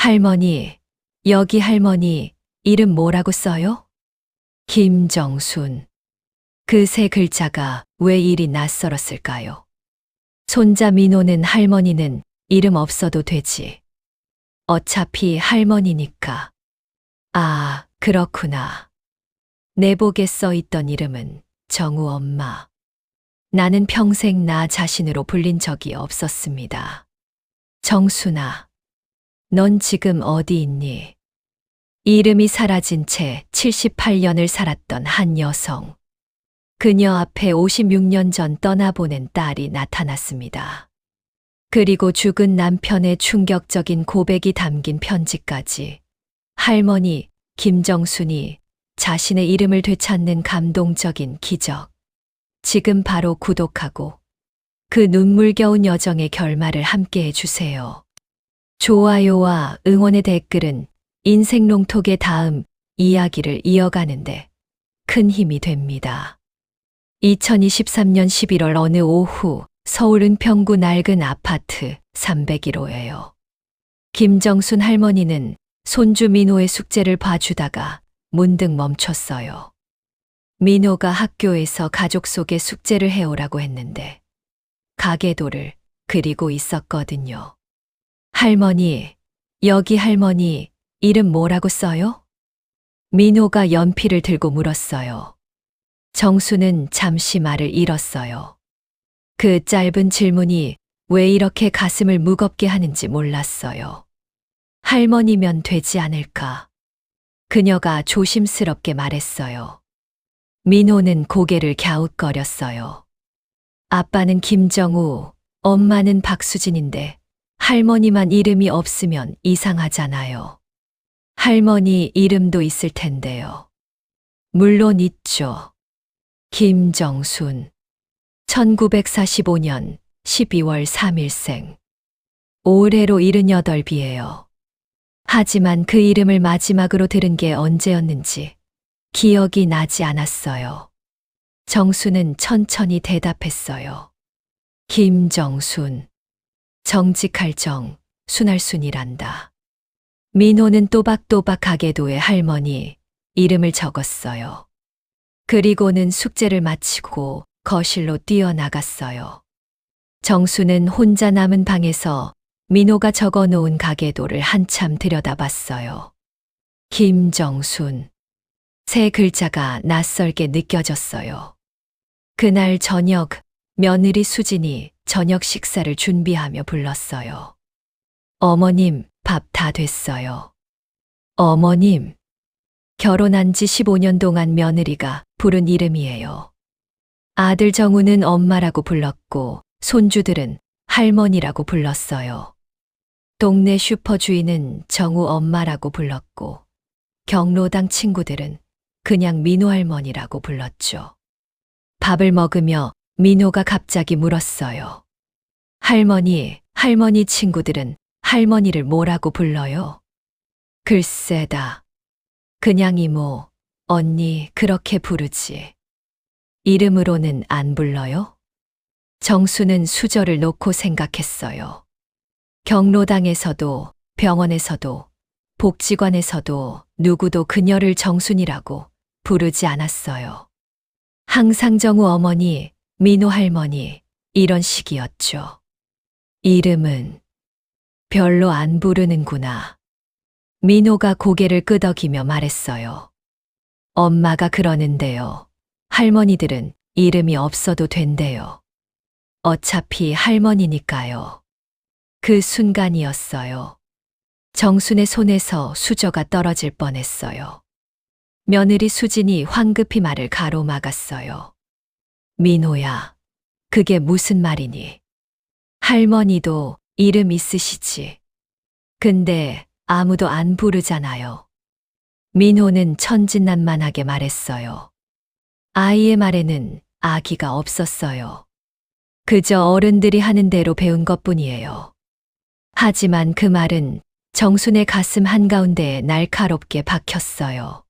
할머니, 여기 할머니, 이름 뭐라고 써요? 김정순. 그 세 글자가 왜 이리 낯설었을까요? 손자 민호는 할머니는 이름 없어도 되지. 어차피 할머니니까. 아, 그렇구나. 내복에 써 있던 이름은 정우 엄마. 나는 평생 나 자신으로 불린 적이 없었습니다. 정순아, 넌 지금 어디 있니? 이름이 사라진 채 78년을 살았던 한 여성. 그녀 앞에 56년 전 떠나보낸 딸이 나타났습니다. 그리고 죽은 남편의 충격적인 고백이 담긴 편지까지. 할머니 김정순이 자신의 이름을 되찾는 감동적인 기적. 지금 바로 구독하고 그 눈물겨운 여정의 결말을 함께 해주세요. 좋아요와 응원의 댓글은 인생 롱톡의 다음 이야기를 이어가는데 큰 힘이 됩니다. 2023년 11월 어느 오후 서울 은평구 낡은 아파트 301호예요. 김정순 할머니는 손주 민호의 숙제를 봐주다가 문득 멈췄어요. 민호가 학교에서 가족 속에 숙제를 해오라고 했는데 가계도를 그리고 있었거든요. 할머니, 여기 할머니, 이름 뭐라고 써요? 민호가 연필을 들고 물었어요. 정수는 잠시 말을 잃었어요. 그 짧은 질문이 왜 이렇게 가슴을 무겁게 하는지 몰랐어요. 할머니면 되지 않을까? 그녀가 조심스럽게 말했어요. 민호는 고개를 갸웃거렸어요. 아빠는 김정우, 엄마는 박수진인데 할머니만 이름이 없으면 이상하잖아요. 할머니 이름도 있을 텐데요. 물론 있죠. 김정순. 1945년 12월 3일생. 올해로 78이에요. 하지만 그 이름을 마지막으로 들은 게 언제였는지 기억이 나지 않았어요. 정순은 천천히 대답했어요. 김정순. 정직할 정, 순할 순이란다. 민호는 또박또박 가계도에 할머니 이름을 적었어요. 그리고는 숙제를 마치고 거실로 뛰어나갔어요. 정수는 혼자 남은 방에서 민호가 적어 놓은 가계도를 한참 들여다봤어요. 김정순. 세 글자가 낯설게 느껴졌어요. 그날 저녁, 며느리 수진이 저녁 식사를 준비하며 불렀어요. 어머님, 밥 다 됐어요. 어머님. 결혼한 지 15년 동안 며느리가 부른 이름이에요. 아들 정우는 엄마라고 불렀고 손주들은 할머니라고 불렀어요. 동네 슈퍼 주인은 정우 엄마라고 불렀고 경로당 친구들은 그냥 민호 할머니라고 불렀죠. 밥을 먹으며 민호가 갑자기 물었어요. 할머니 친구들은 할머니를 뭐라고 불러요? 글쎄다. 그냥 이모, 언니 그렇게 부르지. 이름으로는 안 불러요? 정수는 수저를 놓고 생각했어요. 경로당에서도 병원에서도 복지관에서도 누구도 그녀를 정순이라고 부르지 않았어요. 항상 정우 어머니, 민호 할머니 이런 식이었죠. 이름은 별로 안 부르는구나. 민호가 고개를 끄덕이며 말했어요. 엄마가 그러는데요. 할머니들은 이름이 없어도 된대요. 어차피 할머니니까요. 그 순간이었어요. 정순의 손에서 수저가 떨어질 뻔했어요. 며느리 수진이 황급히 말을 가로막았어요. 민호야, 그게 무슨 말이니? 할머니도 이름 있으시지. 근데 아무도 안 부르잖아요. 민호는 천진난만하게 말했어요. 아이의 말에는 아기가 없었어요. 그저 어른들이 하는 대로 배운 것뿐이에요. 하지만 그 말은 정순의 가슴 한가운데에 날카롭게 박혔어요.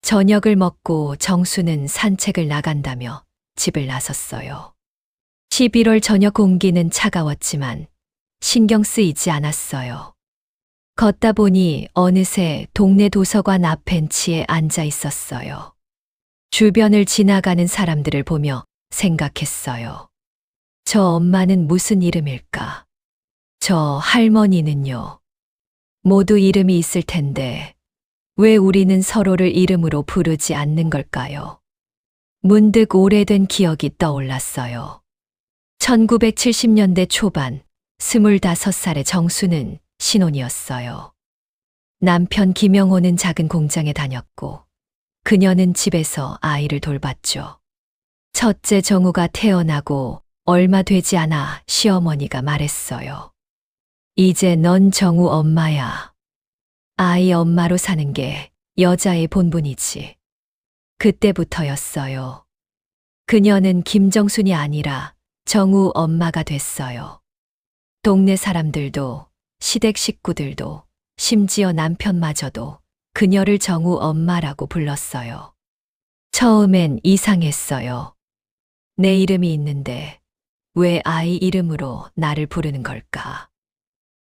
저녁을 먹고 정순은 산책을 나간다며 집을 나섰어요. 11월 저녁 공기는 차가웠지만 신경 쓰이지 않았어요. 걷다 보니 어느새 동네 도서관 앞 벤치에 앉아 있었어요. 주변을 지나가는 사람들을 보며 생각했어요. 저 엄마는 무슨 이름일까? 저 할머니는요? 모두 이름이 있을 텐데 왜 우리는 서로를 이름으로 부르지 않는 걸까요? 문득 오래된 기억이 떠올랐어요. 1970년대 초반 25살의 정수는 신혼이었어요. 남편 김영호는 작은 공장에 다녔고 그녀는 집에서 아이를 돌봤죠. 첫째 정우가 태어나고 얼마 되지 않아 시어머니가 말했어요. 이제 넌 정우 엄마야. 아이 엄마로 사는 게 여자의 본분이지. 그때부터였어요. 그녀는 김정순이 아니라 정우 엄마가 됐어요. 동네 사람들도, 시댁 식구들도, 심지어 남편마저도 그녀를 정우 엄마라고 불렀어요. 처음엔 이상했어요. 내 이름이 있는데 왜 아이 이름으로 나를 부르는 걸까?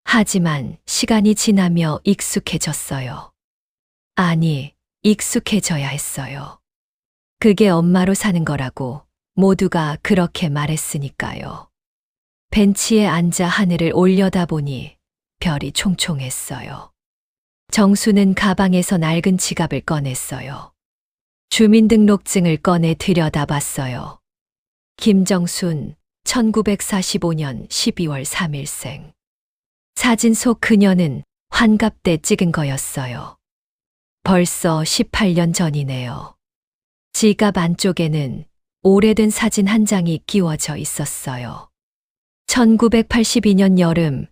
하지만 시간이 지나며 익숙해졌어요. 아니, 익숙해져야 했어요. 그게 엄마로 사는 거라고 모두가 그렇게 말했으니까요. 벤치에 앉아 하늘을 올려다보니 별이 총총했어요. 정수는 가방에서 낡은 지갑을 꺼냈어요. 주민등록증을 꺼내 들여다봤어요. 김정순, 1945년 12월 3일생. 사진 속 그녀는 환갑 때 찍은 거였어요. 벌써 18년 전이네요. 지갑 안쪽에는 오래된 사진 한 장이 끼워져 있었어요. 1982년 여름,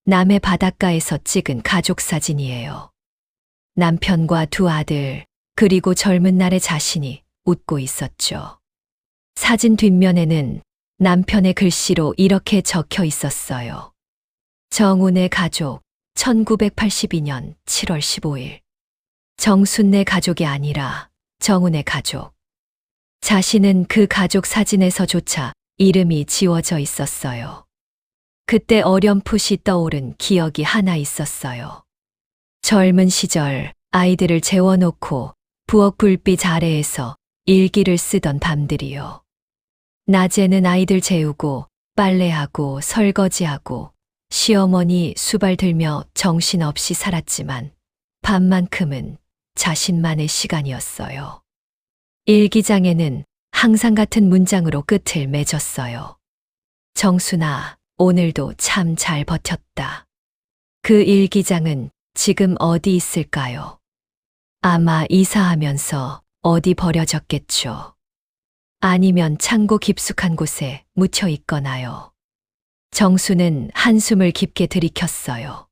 남해 바닷가에서 찍은 가족 사진이에요. 남편과 두 아들, 그리고 젊은 날의 자신이 웃고 있었죠. 사진 뒷면에는 남편의 글씨로 이렇게 적혀 있었어요. 정훈의 가족, 1982년 7월 15일. 정순네 가족이 아니라 정훈의 가족. 자신은 그 가족 사진에서조차 이름이 지워져 있었어요. 그때 어렴풋이 떠오른 기억이 하나 있었어요. 젊은 시절 아이들을 재워놓고 부엌 불빛 아래에서 일기를 쓰던 밤들이요. 낮에는 아이들 재우고 빨래하고 설거지하고 시어머니 수발 들며 정신없이 살았지만 밤만큼은 자신만의 시간이었어요. 일기장에는 항상 같은 문장으로 끝을 맺었어요. 정순아, 오늘도 참 잘 버텼다. 그 일기장은 지금 어디 있을까요? 아마 이사하면서 어디 버려졌겠죠. 아니면 창고 깊숙한 곳에 묻혀 있거나요. 정수는 한숨을 깊게 들이켰어요.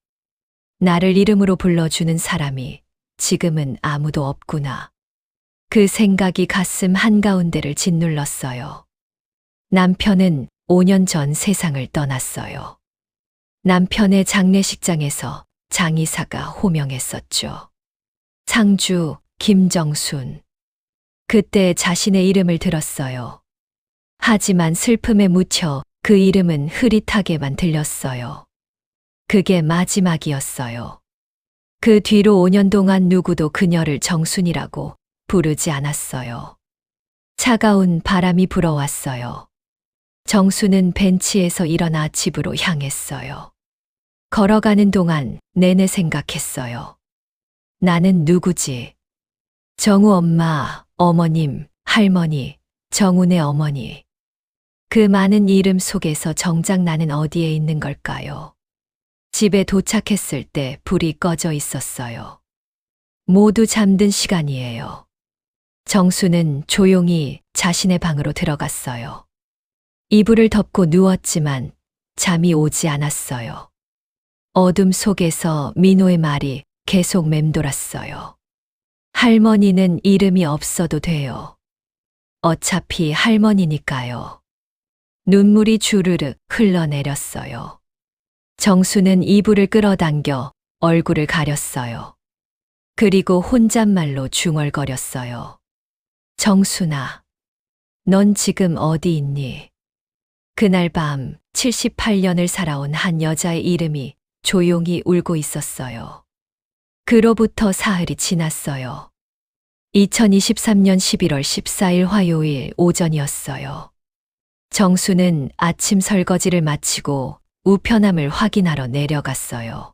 나를 이름으로 불러주는 사람이 지금은 아무도 없구나. 그 생각이 가슴 한가운데를 짓눌렀어요. 남편은 5년 전 세상을 떠났어요. 남편의 장례식장에서 장의사가 호명했었죠. 상주 김정순. 그때 자신의 이름을 들었어요. 하지만 슬픔에 묻혀 그 이름은 흐릿하게만 들렸어요. 그게 마지막이었어요. 그 뒤로 5년 동안 누구도 그녀를 정순이라고 부르지 않았어요. 차가운 바람이 불어왔어요. 정수는 벤치에서 일어나 집으로 향했어요. 걸어가는 동안 내내 생각했어요. 나는 누구지? 정우 엄마, 어머님, 할머니, 정훈의 어머니. 그 많은 이름 속에서 정작 나는 어디에 있는 걸까요? 집에 도착했을 때 불이 꺼져 있었어요. 모두 잠든 시간이에요. 정수는 조용히 자신의 방으로 들어갔어요. 이불을 덮고 누웠지만 잠이 오지 않았어요. 어둠 속에서 민호의 말이 계속 맴돌았어요. 할머니는 이름이 없어도 돼요. 어차피 할머니니까요. 눈물이 주르륵 흘러내렸어요. 정수는 이불을 끌어당겨 얼굴을 가렸어요. 그리고 혼잣말로 중얼거렸어요. 정순아, 넌 지금 어디 있니? 그날 밤 78년을 살아온 한 여자의 이름이 조용히 울고 있었어요. 그로부터 사흘이 지났어요. 2023년 11월 14일 화요일 오전이었어요. 정수는 아침 설거지를 마치고 우편함을 확인하러 내려갔어요.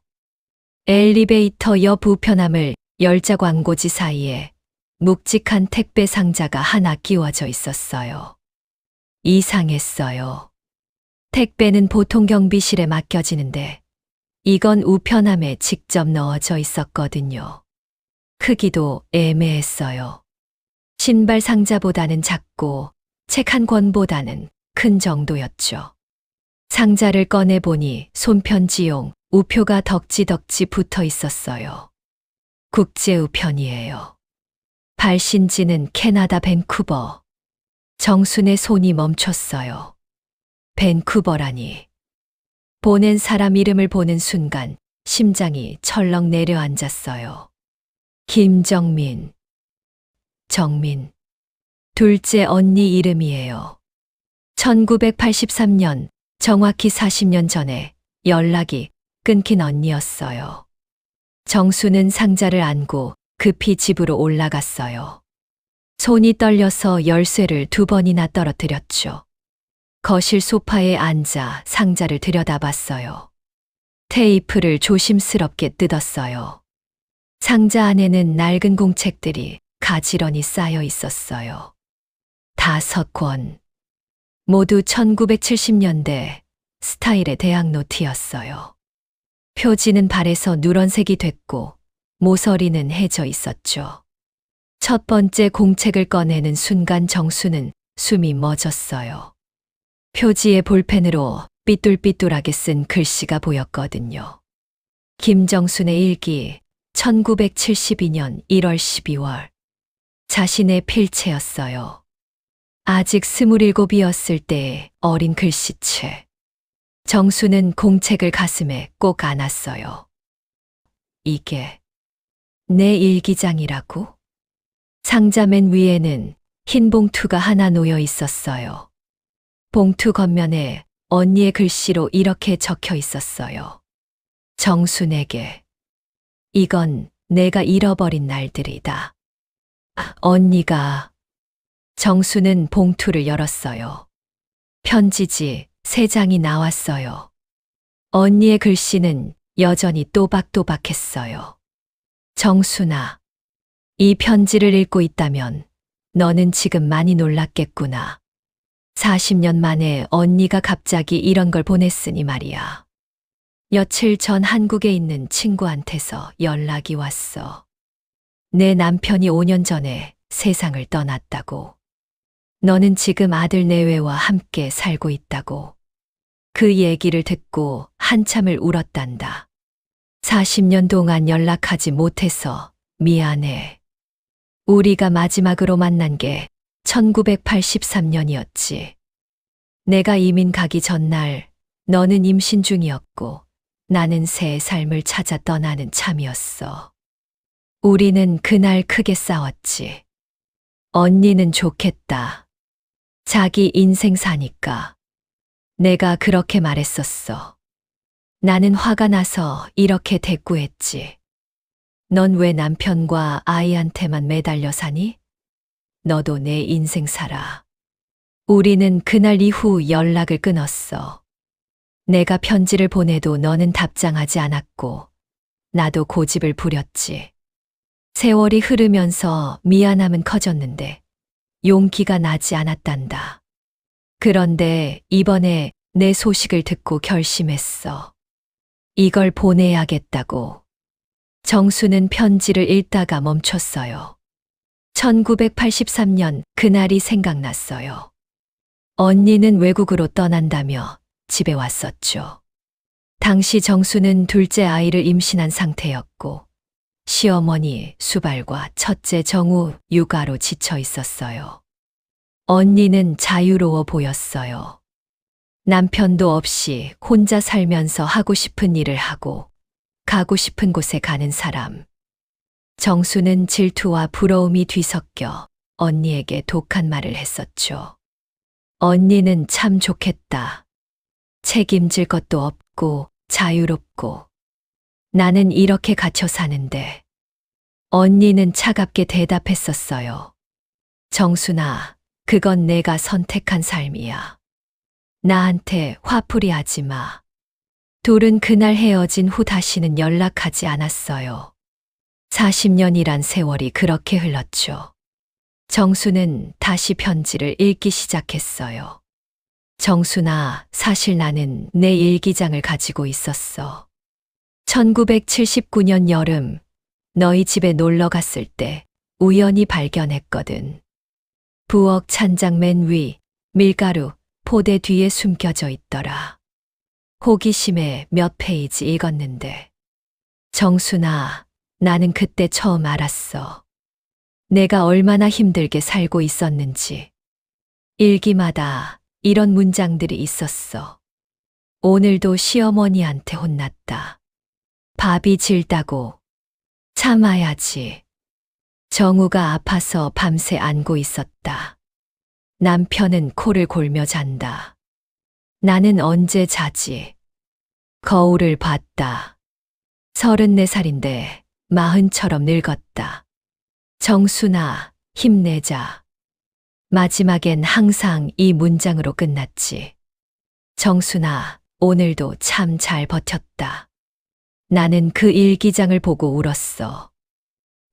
엘리베이터 옆 우편함을 열자 광고지 사이에 묵직한 택배 상자가 하나 끼워져 있었어요. 이상했어요. 택배는 보통 경비실에 맡겨지는데 이건 우편함에 직접 넣어져 있었거든요. 크기도 애매했어요. 신발 상자보다는 작고 책 한 권보다는 큰 정도였죠. 상자를 꺼내보니 손편지용 우표가 덕지덕지 붙어 있었어요. 국제 우편이에요. 발신지는 캐나다 밴쿠버. 정순의 손이 멈췄어요. 밴쿠버라니. 보낸 사람 이름을 보는 순간 심장이 철렁 내려앉았어요. 김정민. 정민. 둘째 언니 이름이에요. 1983년, 정확히 40년 전에 연락이 끊긴 언니였어요. 정수는 상자를 안고 급히 집으로 올라갔어요. 손이 떨려서 열쇠를 2번이나 떨어뜨렸죠. 거실 소파에 앉아 상자를 들여다봤어요. 테이프를 조심스럽게 뜯었어요. 상자 안에는 낡은 공책들이 가지런히 쌓여 있었어요. 5권. 모두 1970년대 스타일의 대학 노트였어요. 표지는 발에서 누런색이 됐고 모서리는 해져 있었죠. 첫 번째 공책을 꺼내는 순간 정수는 숨이 멎었어요. 표지에 볼펜으로 삐뚤삐뚤하게 쓴 글씨가 보였거든요. 김정순의 일기, 1972년 1월 12월. 자신의 필체였어요. 아직 27이었을 때의 어린 글씨체. 정수는 공책을 가슴에 꼭 안았어요. 이게 내 일기장이라고? 상자 맨 위에는 흰 봉투가 하나 놓여 있었어요. 봉투 겉면에 언니의 글씨로 이렇게 적혀 있었어요. 정순에게. 이건 내가 잃어버린 날들이다. 언니가. 정수는 봉투를 열었어요. 편지지 3장이 나왔어요. 언니의 글씨는 여전히 또박또박했어요. 정순아, 이 편지를 읽고 있다면 너는 지금 많이 놀랐겠구나. 40년 만에 언니가 갑자기 이런 걸 보냈으니 말이야. 며칠 전 한국에 있는 친구한테서 연락이 왔어. 내 남편이 5년 전에 세상을 떠났다고. 너는 지금 아들 내외와 함께 살고 있다고. 그 얘기를 듣고 한참을 울었단다. 40년 동안 연락하지 못해서 미안해. 우리가 마지막으로 만난 게 1983년이었지. 내가 이민 가기 전날 너는 임신 중이었고 나는 새 삶을 찾아 떠나는 참이었어. 우리는 그날 크게 싸웠지. 언니는 좋겠다. 자기 인생 사니까. 내가 그렇게 말했었어. 나는 화가 나서 이렇게 대꾸했지. 넌 왜 남편과 아이한테만 매달려 사니? 너도 내 인생 살아. 우리는 그날 이후 연락을 끊었어. 내가 편지를 보내도 너는 답장하지 않았고, 나도 고집을 부렸지. 세월이 흐르면서 미안함은 커졌는데, 용기가 나지 않았단다. 그런데 이번에 내 소식을 듣고 결심했어. 이걸 보내야겠다고. 정수는 편지를 읽다가 멈췄어요. 1983년 그날이 생각났어요. 언니는 외국으로 떠난다며 집에 왔었죠. 당시 정수는 둘째 아이를 임신한 상태였고 시어머니 수발과 첫째 정우 육아로 지쳐 있었어요. 언니는 자유로워 보였어요. 남편도 없이 혼자 살면서 하고 싶은 일을 하고 가고 싶은 곳에 가는 사람. 정수는 질투와 부러움이 뒤섞여 언니에게 독한 말을 했었죠. 언니는 참 좋겠다. 책임질 것도 없고 자유롭고 나는 이렇게 갇혀 사는데. 언니는 차갑게 대답했었어요. 정순아, 그건 내가 선택한 삶이야. 나한테 화풀이 하지 마. 둘은 그날 헤어진 후 다시는 연락하지 않았어요. 40년이란 세월이 그렇게 흘렀죠. 정수는 다시 편지를 읽기 시작했어요. 정순아, 사실 나는 내 일기장을 가지고 있었어. 1979년 여름, 너희 집에 놀러 갔을 때 우연히 발견했거든. 부엌 찬장 맨 위, 밀가루, 포대 뒤에 숨겨져 있더라. 호기심에 몇 페이지 읽었는데. 정순아, 나는 그때 처음 알았어. 내가 얼마나 힘들게 살고 있었는지. 일기마다 이런 문장들이 있었어. 오늘도 시어머니한테 혼났다. 밥이 질다고. 참아야지. 정우가 아파서 밤새 안고 있었다. 남편은 코를 골며 잔다. 나는 언제 자지? 거울을 봤다. 34살인데 40처럼 늙었다. 정순아, 힘내자. 마지막엔 항상 이 문장으로 끝났지. 정순아, 오늘도 참 잘 버텼다. 나는 그 일기장을 보고 울었어.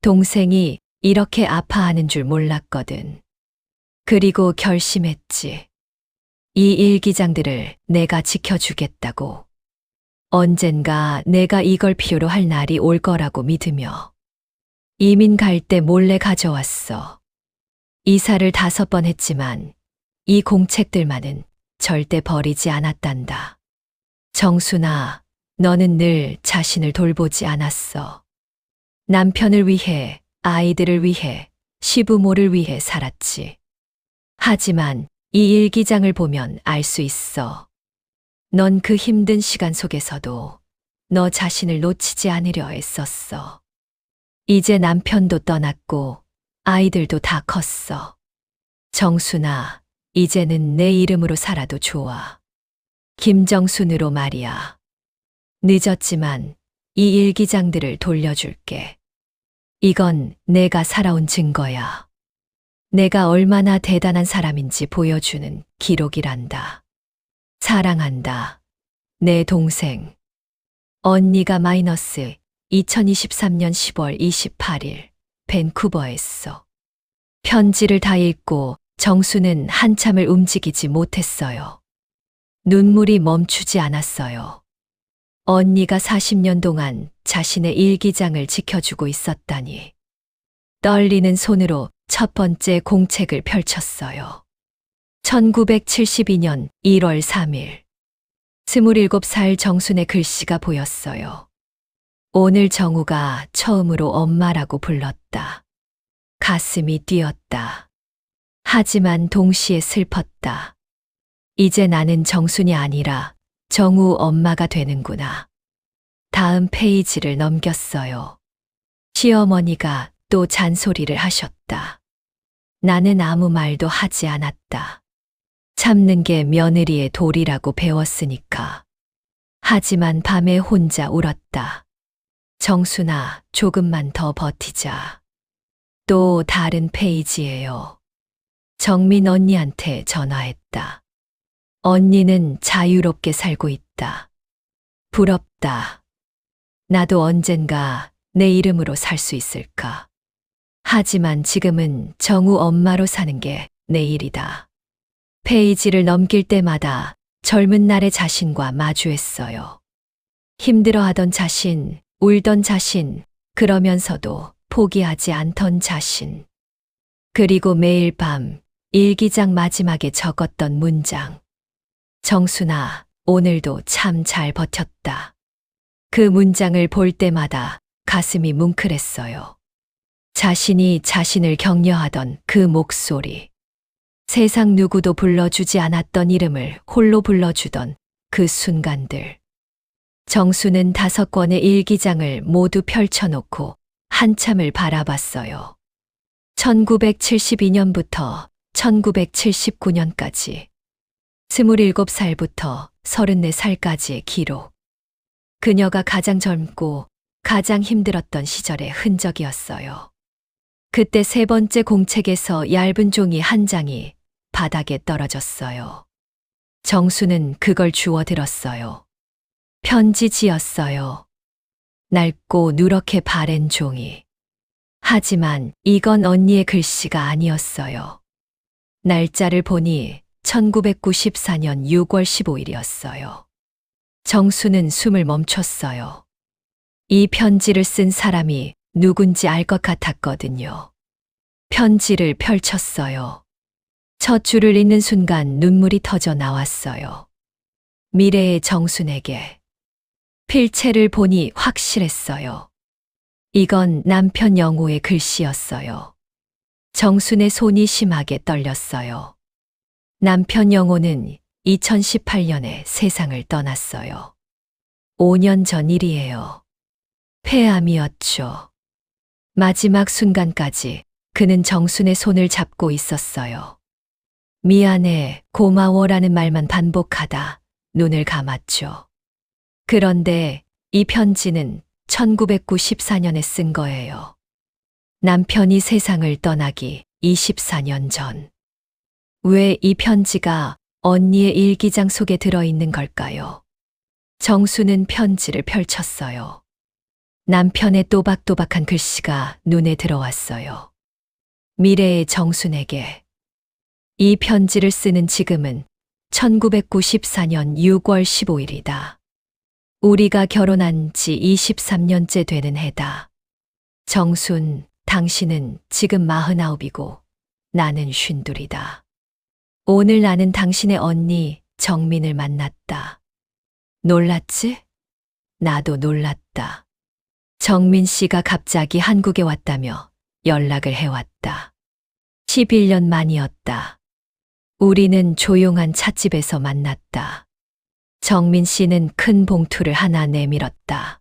동생이 이렇게 아파하는 줄 몰랐거든. 그리고 결심했지. 이 일기장들을 내가 지켜주겠다고. 언젠가 내가 이걸 필요로 할 날이 올 거라고 믿으며. 이민 갈 때 몰래 가져왔어. 이사를 5번 했지만 이 공책들만은 절대 버리지 않았단다. 정순아, 너는 늘 자신을 돌보지 않았어. 남편을 위해, 아이들을 위해, 시부모를 위해 살았지. 하지만 이 일기장을 보면 알 수 있어. 넌 그 힘든 시간 속에서도 너 자신을 놓치지 않으려 애썼어. 이제 남편도 떠났고 아이들도 다 컸어. 정순아, 이제는 내 이름으로 살아도 좋아. 김정순으로 말이야. 늦었지만 이 일기장들을 돌려줄게. 이건 내가 살아온 증거야. 내가 얼마나 대단한 사람인지 보여주는 기록이란다. 사랑한다. 내 동생. 언니가 마이너스 2023년 10월 28일 밴쿠버에서. 편지를 다 읽고 정수는 한참을 움직이지 못했어요. 눈물이 멈추지 않았어요. 언니가 40년 동안 자신의 일기장을 지켜주고 있었다니. 떨리는 손으로 첫 번째 공책을 펼쳤어요. 1972년 1월 3일. 27살 정순의 글씨가 보였어요. 오늘 정우가 처음으로 엄마라고 불렀다. 가슴이 뛰었다. 하지만 동시에 슬펐다. 이제 나는 정순이 아니라 정우 엄마가 되는구나. 다음 페이지를 넘겼어요. 시어머니가 또 잔소리를 하셨다. 나는 아무 말도 하지 않았다. 참는 게 며느리의 도리라고 배웠으니까. 하지만 밤에 혼자 울었다. 정순아, 조금만 더 버티자. 또 다른 페이지예요. 정민 언니한테 전화했다. 언니는 자유롭게 살고 있다. 부럽다. 나도 언젠가 내 이름으로 살 수 있을까. 하지만 지금은 정우 엄마로 사는 게 내 일이다. 페이지를 넘길 때마다 젊은 날의 자신과 마주했어요. 힘들어하던 자신, 울던 자신, 그러면서도 포기하지 않던 자신. 그리고 매일 밤 일기장 마지막에 적었던 문장. 정순아, 오늘도 참 잘 버텼다. 그 문장을 볼 때마다 가슴이 뭉클했어요. 자신이 자신을 격려하던 그 목소리. 세상 누구도 불러주지 않았던 이름을 홀로 불러주던 그 순간들. 정수는 5권의 일기장을 모두 펼쳐놓고 한참을 바라봤어요. 1972년부터 1979년까지. 27살부터 34살까지의 기록. 그녀가 가장 젊고 가장 힘들었던 시절의 흔적이었어요. 그때 세 번째 공책에서 얇은 종이 한 장이 바닥에 떨어졌어요. 정수는 그걸 주워 들었어요. 편지지였어요. 낡고 누렇게 바랜 종이. 하지만 이건 언니의 글씨가 아니었어요. 날짜를 보니 1994년 6월 15일이었어요. 정수는 숨을 멈췄어요. 이 편지를 쓴 사람이 누군지 알 것 같았거든요. 편지를 펼쳤어요. 첫 줄을 읽는 순간 눈물이 터져 나왔어요. 미래의 정순에게. 필체를 보니 확실했어요. 이건 남편 영호의 글씨였어요. 정순의 손이 심하게 떨렸어요. 남편 영호는 2018년에 세상을 떠났어요. 5년 전 일이에요. 폐암이었죠. 마지막 순간까지 그는 정순의 손을 잡고 있었어요. 미안해, 고마워라는 말만 반복하다 눈을 감았죠. 그런데 이 편지는 1994년에 쓴 거예요. 남편이 세상을 떠나기 24년 전. 왜 이 편지가 언니의 일기장 속에 들어있는 걸까요? 정수는 편지를 펼쳤어요. 남편의 또박또박한 글씨가 눈에 들어왔어요. 미래의 정순에게. 이 편지를 쓰는 지금은 1994년 6월 15일이다. 우리가 결혼한 지 23년째 되는 해다. 정순, 당신은 지금 49이고 나는 52이다. 오늘 나는 당신의 언니 정민을 만났다. 놀랐지? 나도 놀랐다. 정민 씨가 갑자기 한국에 왔다며 연락을 해왔다. 11년 만이었다. 우리는 조용한 찻집에서 만났다. 정민 씨는 큰 봉투를 하나 내밀었다.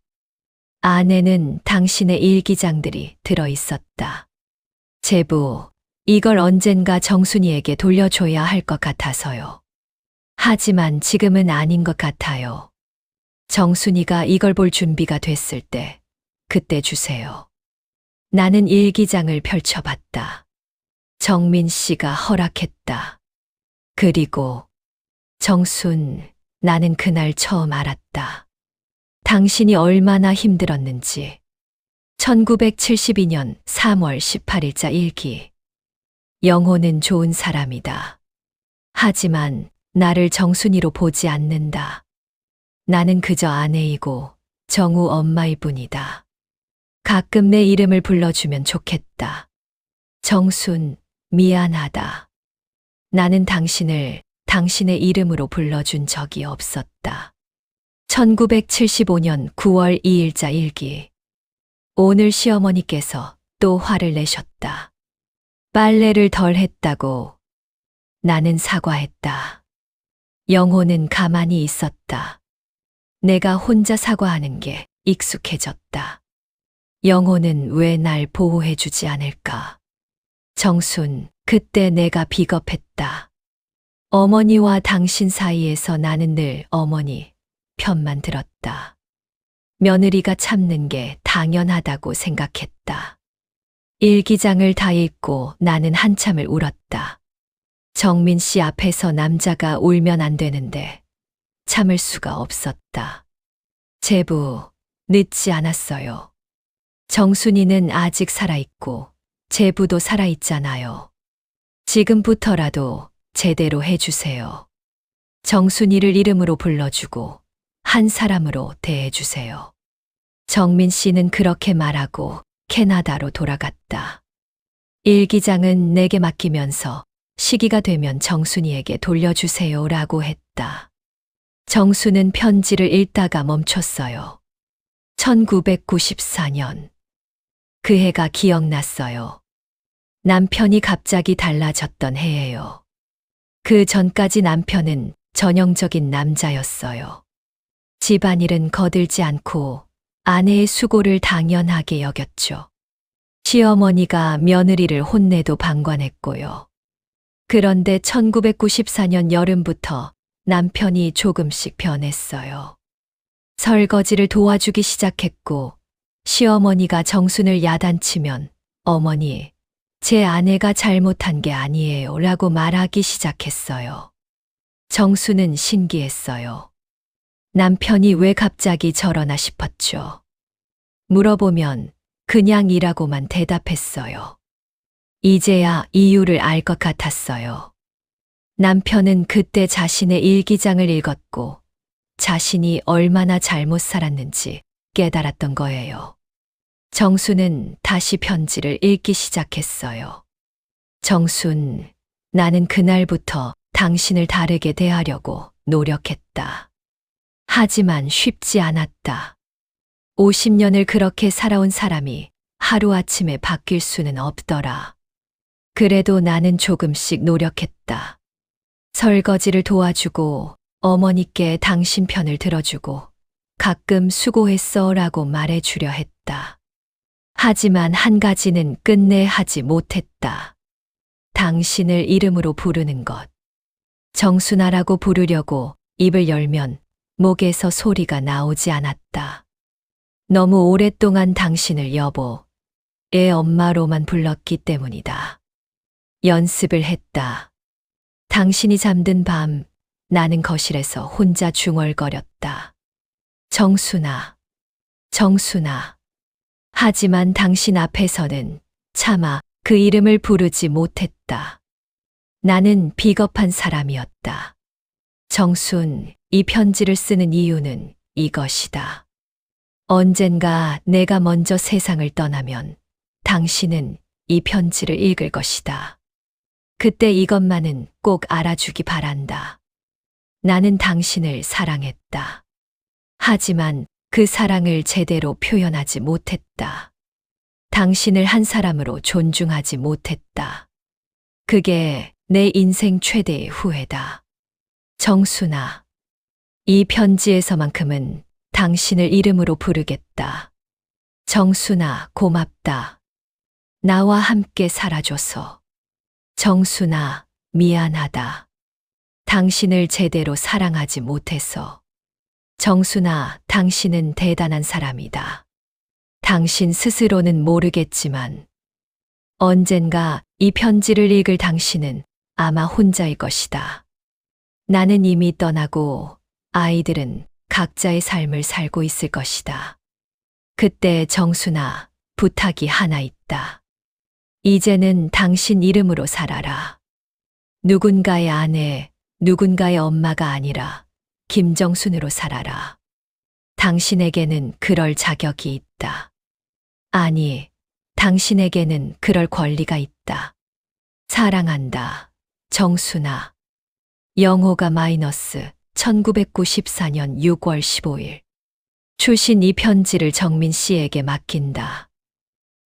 안에는 당신의 일기장들이 들어있었다. 제부, 이걸 언젠가 정순이에게 돌려줘야 할 것 같아서요. 하지만 지금은 아닌 것 같아요. 정순이가 이걸 볼 준비가 됐을 때, 그때 주세요. 나는 일기장을 펼쳐봤다. 정민 씨가 허락했다. 그리고 정순, 나는 그날 처음 알았다. 당신이 얼마나 힘들었는지. 1972년 3월 18일자 일기. 영호는 좋은 사람이다. 하지만 나를 정순이로 보지 않는다. 나는 그저 아내이고 정우 엄마일 뿐이다. 가끔 내 이름을 불러주면 좋겠다. 정순, 미안하다. 나는 당신을 당신의 이름으로 불러준 적이 없었다. 1975년 9월 2일자 일기. 오늘 시어머니께서 또 화를 내셨다. 빨래를 덜 했다고. 나는 사과했다. 영호는 가만히 있었다. 내가 혼자 사과하는 게 익숙해졌다. 영호는 왜 날 보호해주지 않을까? 정순, 그때 내가 비겁했다. 어머니와 당신 사이에서 나는 늘 어머니 편만 들었다. 며느리가 참는 게 당연하다고 생각했다. 일기장을 다 읽고 나는 한참을 울었다. 정민 씨 앞에서 남자가 울면 안 되는데 참을 수가 없었다. 제부, 늦지 않았어요. 정순이는 아직 살아있고 제부도 살아있잖아요. 지금부터라도 제대로 해주세요. 정순이를 이름으로 불러주고 한 사람으로 대해주세요. 정민 씨는 그렇게 말하고 캐나다로 돌아갔다. 일기장은 내게 맡기면서 시기가 되면 정순이에게 돌려주세요라고 했다. 정수는 편지를 읽다가 멈췄어요. 1994년. 그 해가 기억났어요. 남편이 갑자기 달라졌던 해예요. 그 전까지 남편은 전형적인 남자였어요. 집안일은 거들지 않고 아내의 수고를 당연하게 여겼죠. 시어머니가 며느리를 혼내도 방관했고요. 그런데 1994년 여름부터 남편이 조금씩 변했어요. 설거지를 도와주기 시작했고 시어머니가 정순을 야단치면 어머니, 제 아내가 잘못한 게 아니에요 라고 말하기 시작했어요. 정순은 신기했어요. 남편이 왜 갑자기 저러나 싶었죠. 물어보면 그냥 이라고만 대답했어요. 이제야 이유를 알 것 같았어요. 남편은 그때 자신의 일기장을 읽었고 자신이 얼마나 잘못 살았는지 깨달았던 거예요. 정순은 다시 편지를 읽기 시작했어요. 정순, 나는 그날부터 당신을 다르게 대하려고 노력했다. 하지만 쉽지 않았다. 50년을 그렇게 살아온 사람이 하루아침에 바뀔 수는 없더라. 그래도 나는 조금씩 노력했다. 설거지를 도와주고 어머니께 당신 편을 들어주고 가끔 수고했어 라고 말해주려 했다. 하지만 한 가지는 끝내 하지 못했다. 당신을 이름으로 부르는 것. 정순아라고 부르려고 입을 열면 목에서 소리가 나오지 않았다. 너무 오랫동안 당신을 여보, 애 엄마로만 불렀기 때문이다. 연습을 했다. 당신이 잠든 밤, 나는 거실에서 혼자 중얼거렸다. 정순아, 정순아. 하지만 당신 앞에서는 차마 그 이름을 부르지 못했다. 나는 비겁한 사람이었다. 정순, 이 편지를 쓰는 이유는 이것이다. 언젠가 내가 먼저 세상을 떠나면 당신은 이 편지를 읽을 것이다. 그때 이것만은 꼭 알아주기 바란다. 나는 당신을 사랑했다. 하지만 그 사랑을 제대로 표현하지 못했다. 당신을 한 사람으로 존중하지 못했다. 그게 내 인생 최대의 후회다. 정순아, 이 편지에서만큼은 당신을 이름으로 부르겠다. 정순아, 고맙다. 나와 함께 살아줘서. 정순아, 미안하다. 당신을 제대로 사랑하지 못해서. 정순아, 당신은 대단한 사람이다. 당신 스스로는 모르겠지만 언젠가 이 편지를 읽을 당신은 아마 혼자일 것이다. 나는 이미 떠나고 아이들은 각자의 삶을 살고 있을 것이다. 그때 정순아, 부탁이 하나 있다. 이제는 당신 이름으로 살아라. 누군가의 아내, 누군가의 엄마가 아니라 김정순으로 살아라. 당신에게는 그럴 자격이 있다. 아니, 당신에게는 그럴 권리가 있다. 사랑한다, 정순아. 영호가 마이너스 1994년 6월 15일. 추신 이 편지를 정민 씨에게 맡긴다.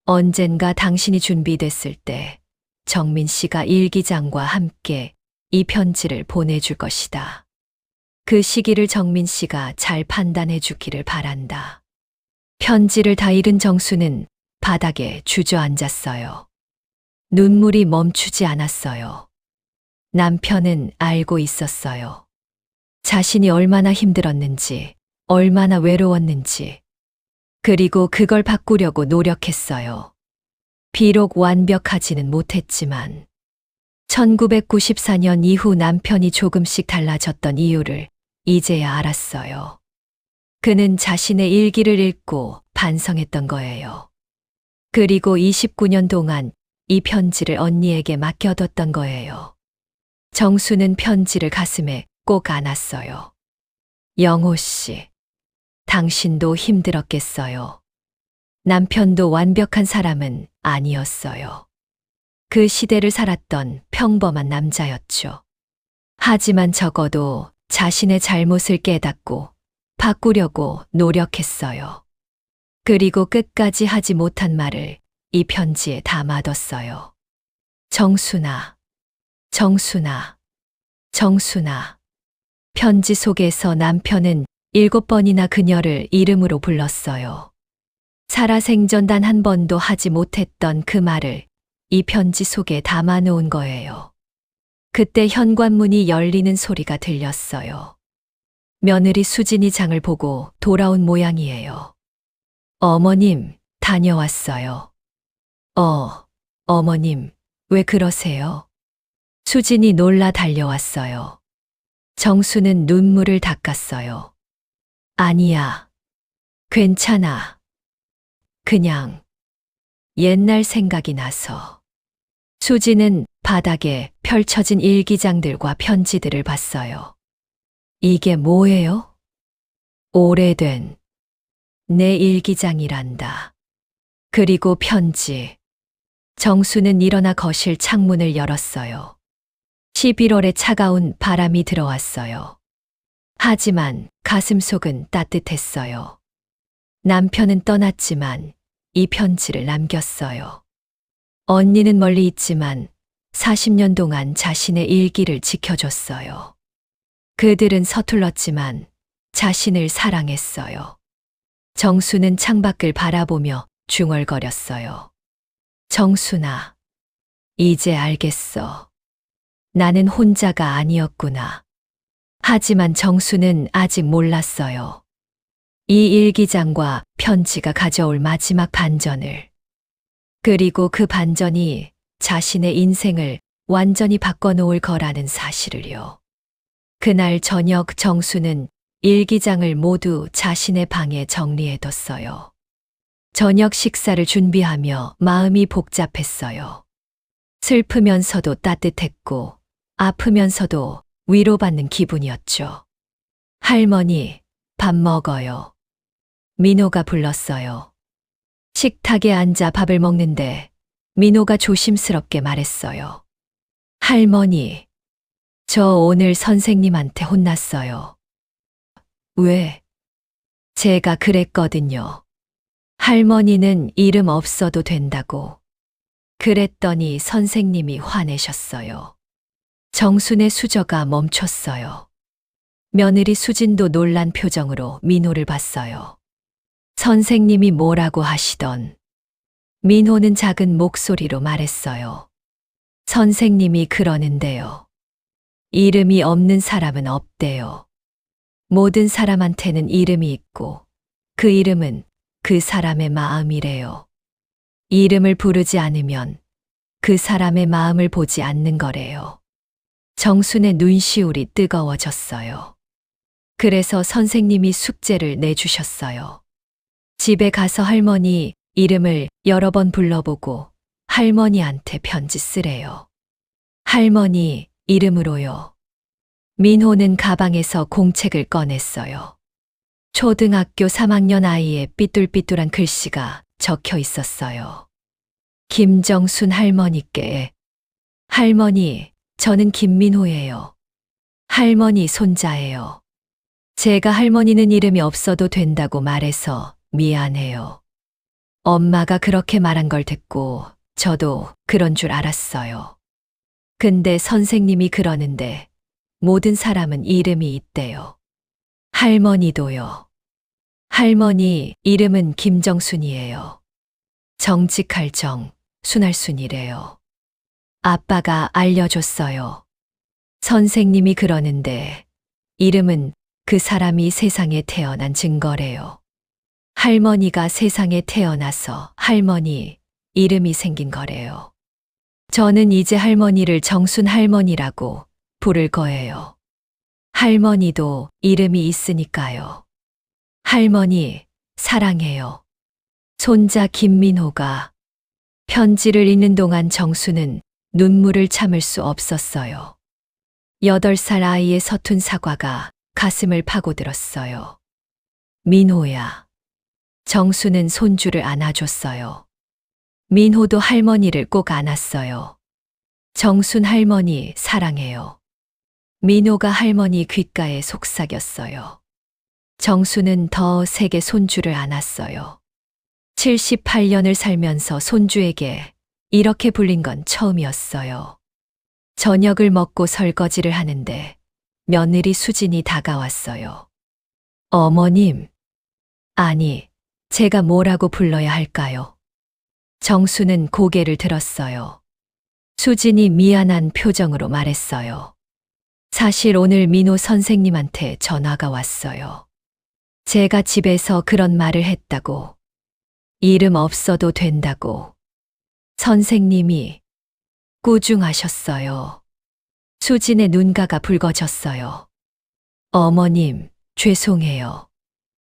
언젠가 당신이 준비됐을 때 정민 씨가 일기장과 함께 이 편지를 보내줄 것이다. 그 시기를 정민 씨가 잘 판단해 주기를 바란다. 편지를 다 읽은 정수는 바닥에 주저앉았어요. 눈물이 멈추지 않았어요. 남편은 알고 있었어요. 자신이 얼마나 힘들었는지, 얼마나 외로웠는지, 그리고 그걸 바꾸려고 노력했어요. 비록 완벽하지는 못했지만 1994년 이후 남편이 조금씩 달라졌던 이유를 이제야 알았어요. 그는 자신의 일기를 읽고 반성했던 거예요. 그리고 29년 동안 이 편지를 언니에게 맡겨뒀던 거예요. 정수는 편지를 가슴에 꼭 안았어요. 영호 씨, 당신도 힘들었겠어요. 남편도 완벽한 사람은 아니었어요. 그 시대를 살았던 평범한 남자였죠. 하지만 적어도 자신의 잘못을 깨닫고 바꾸려고 노력했어요. 그리고 끝까지 하지 못한 말을 이 편지에 담아뒀어요. 정순아, 정순아, 정순아. 편지 속에서 남편은 7번이나 그녀를 이름으로 불렀어요. 살아생전 단 한 번도 하지 못했던 그 말을 이 편지 속에 담아놓은 거예요. 그때 현관문이 열리는 소리가 들렸어요. 며느리 수진이 장을 보고 돌아온 모양이에요. 어머님, 다녀왔어요. 어머님, 왜 그러세요? 수진이 놀라 달려왔어요. 정수는 눈물을 닦았어요. 아니야. 괜찮아. 그냥 옛날 생각이 나서. 수지는 바닥에 펼쳐진 일기장들과 편지들을 봤어요. 이게 뭐예요? 오래된 내 일기장이란다. 그리고 편지. 정수는 일어나 거실 창문을 열었어요. 11월에 차가운 바람이 들어왔어요. 하지만 가슴속은 따뜻했어요. 남편은 떠났지만 이 편지를 남겼어요. 언니는 멀리 있지만 40년 동안 자신의 일기를 지켜줬어요. 그들은 서툴렀지만 자신을 사랑했어요. 정수는 창밖을 바라보며 중얼거렸어요. 정수나, 이제 알겠어. 나는 혼자가 아니었구나. 하지만 정수는 아직 몰랐어요. 이 일기장과 편지가 가져올 마지막 반전을. 그리고 그 반전이 자신의 인생을 완전히 바꿔놓을 거라는 사실을요. 그날 저녁 정수는 일기장을 모두 자신의 방에 정리해뒀어요. 저녁 식사를 준비하며 마음이 복잡했어요. 슬프면서도 따뜻했고 아프면서도 위로받는 기분이었죠. 할머니, 밥 먹어요. 민호가 불렀어요. 식탁에 앉아 밥을 먹는데 민호가 조심스럽게 말했어요. 할머니, 저 오늘 선생님한테 혼났어요. 왜? 제가 그랬거든요. 할머니는 이름 없어도 된다고. 그랬더니 선생님이 화내셨어요. 정순의 수저가 멈췄어요. 며느리 수진도 놀란 표정으로 민호를 봤어요. 선생님이 뭐라고 하시던. 민호는 작은 목소리로 말했어요. 선생님이 그러는데요. 이름이 없는 사람은 없대요. 모든 사람한테는 이름이 있고 그 이름은 그 사람의 마음이래요. 이름을 부르지 않으면 그 사람의 마음을 보지 않는 거래요. 정순의 눈시울이 뜨거워졌어요. 그래서 선생님이 숙제를 내주셨어요. 집에 가서 할머니 이름을 여러 번 불러보고 할머니한테 편지 쓰래요. 할머니 이름으로요. 민호는 가방에서 공책을 꺼냈어요. 초등학교 3학년 아이의 삐뚤삐뚤한 글씨가 적혀 있었어요. 김정순 할머니께. 할머니, 저는 김민호예요. 할머니 손자예요. 제가 할머니는 이름이 없어도 된다고 말해서 미안해요. 엄마가 그렇게 말한 걸 듣고 저도 그런 줄 알았어요. 근데 선생님이 그러는데 모든 사람은 이름이 있대요. 할머니도요. 할머니 이름은 김정순이에요. 정직할 정, 순할 순이래요. 아빠가 알려줬어요. 선생님이 그러는데 이름은 그 사람이 세상에 태어난 증거래요. 할머니가 세상에 태어나서 할머니 이름이 생긴 거래요. 저는 이제 할머니를 정순 할머니라고 부를 거예요. 할머니도 이름이 있으니까요. 할머니, 사랑해요. 손자 김민호가. 편지를 읽는 동안 정수는 눈물을 참을 수 없었어요. 8살 아이의 서툰 사과가 가슴을 파고들었어요. 민호야. 정수는 손주를 안아줬어요. 민호도 할머니를 꼭 안았어요. 정순 할머니 사랑해요. 민호가 할머니 귓가에 속삭였어요. 정수는 더 세게 손주를 안았어요. 78년을 살면서 손주에게 이렇게 불린 건 처음이었어요. 저녁을 먹고 설거지를 하는데 며느리 수진이 다가왔어요. 어머님. 아니, 제가 뭐라고 불러야 할까요? 정수는 고개를 들었어요. 수진이 미안한 표정으로 말했어요. 사실 오늘 민호 선생님한테 전화가 왔어요. 제가 집에서 그런 말을 했다고. 이름 없어도 된다고 선생님이 꾸중하셨어요. 수진의 눈가가 붉어졌어요. 어머님, 죄송해요.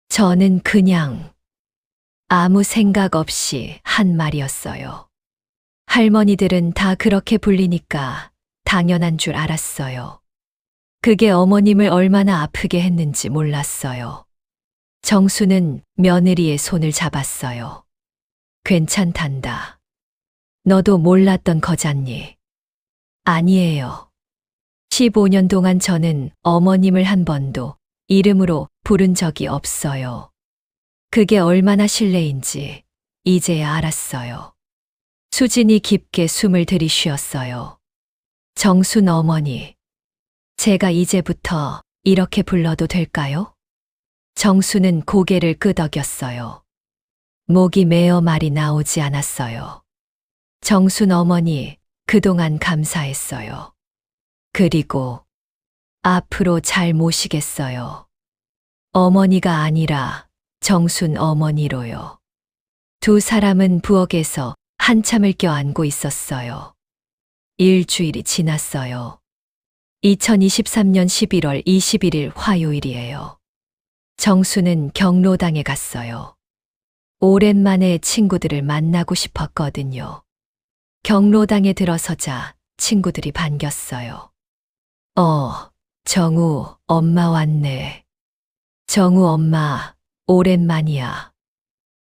저는 그냥 아무 생각 없이 한 말이었어요. 할머니들은 다 그렇게 불리니까 당연한 줄 알았어요. 그게 어머님을 얼마나 아프게 했는지 몰랐어요. 정수는 며느리의 손을 잡았어요. 괜찮단다. 너도 몰랐던 거잖니. 아니에요. 15년 동안 저는 어머님을 한 번도 이름으로 부른 적이 없어요. 그게 얼마나 실례인지 이제야 알았어요. 수진이 깊게 숨을 들이쉬었어요. 정순 어머니, 제가 이제부터 이렇게 불러도 될까요? 정수는 고개를 끄덕였어요. 목이 메어 말이 나오지 않았어요. 정순 어머니, 그동안 감사했어요. 그리고 앞으로 잘 모시겠어요. 어머니가 아니라 정순 어머니로요. 두 사람은 부엌에서 한참을 껴안고 있었어요. 일주일이 지났어요. 2023년 11월 21일 화요일이에요. 정수는 경로당에 갔어요. 오랜만에 친구들을 만나고 싶었거든요. 경로당에 들어서자 친구들이 반겼어요. 정우 엄마 왔네. 정우 엄마, 오랜만이야.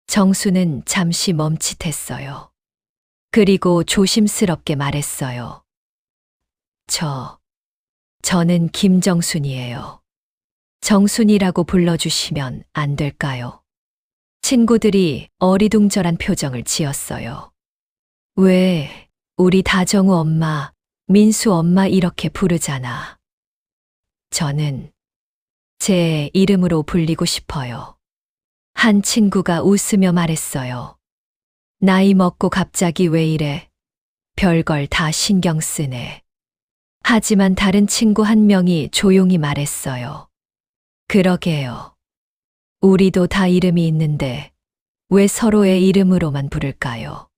정수는 잠시 멈칫했어요. 그리고 조심스럽게 말했어요. 저는 김정순이에요. 정순이라고 불러주시면 안 될까요? 친구들이 어리둥절한 표정을 지었어요. 왜, 우리 다정우 엄마, 민수 엄마 이렇게 부르잖아. 저는 제 이름으로 불리고 싶어요. 한 친구가 웃으며 말했어요. 나이 먹고 갑자기 왜 이래? 별걸 다 신경 쓰네. 하지만 다른 친구 한 명이 조용히 말했어요. 그러게요. 우리도 다 이름이 있는데 왜 서로의 이름으로만 부를까요?